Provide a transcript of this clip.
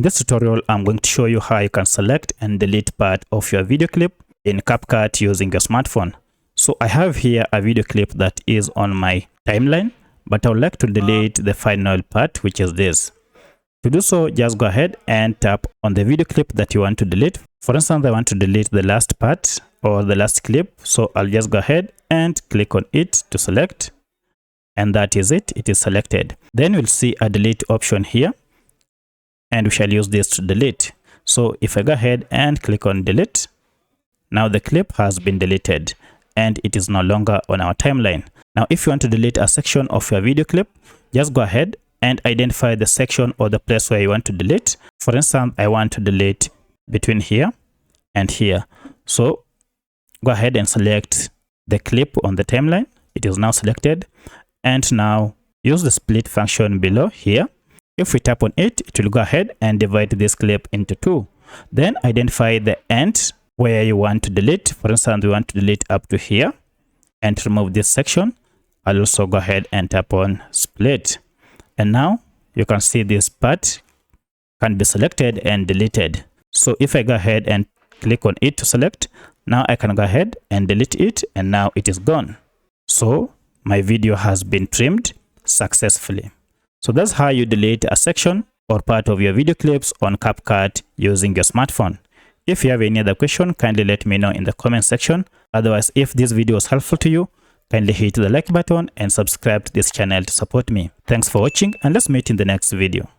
In this tutorial, I'm going to show you how you can select and delete part of your video clip in CapCut using your smartphone. So I have here a video clip that is on my timeline, but I would like to delete the final part, which is this. To do so, just go ahead and tap on the video clip that you want to delete. For instance, I want to delete the last part or the last clip. So I'll just go ahead and click on it to select. And that is it. It is selected. Then we'll see a delete option here. And we shall use this to delete. So if I go ahead and click on delete, now the clip has been deleted and it is no longer on our timeline. Now, if you want to delete a section of your video clip, just go ahead and identify the section or the place where you want to delete. For instance, I want to delete between here and here. So go ahead and select the clip on the timeline. It is now selected. And now use the split function below here. If we tap on it, it will go ahead and divide this clip into two. Then identify the end where you want to delete. For instance, we want to delete up to here and remove this section. I'll also go ahead and tap on split. And now you can see this part can be selected and deleted. So if I go ahead and click on it to select, now I can go ahead and delete it, and now it is gone. So my video has been trimmed successfully. So that's how you delete a section or part of your video clips on CapCut using your smartphone. If you have any other question, kindly let me know in the comment section. Otherwise, if this video was helpful to you, kindly hit the like button and subscribe to this channel to support me. Thanks for watching, and let's meet in the next video.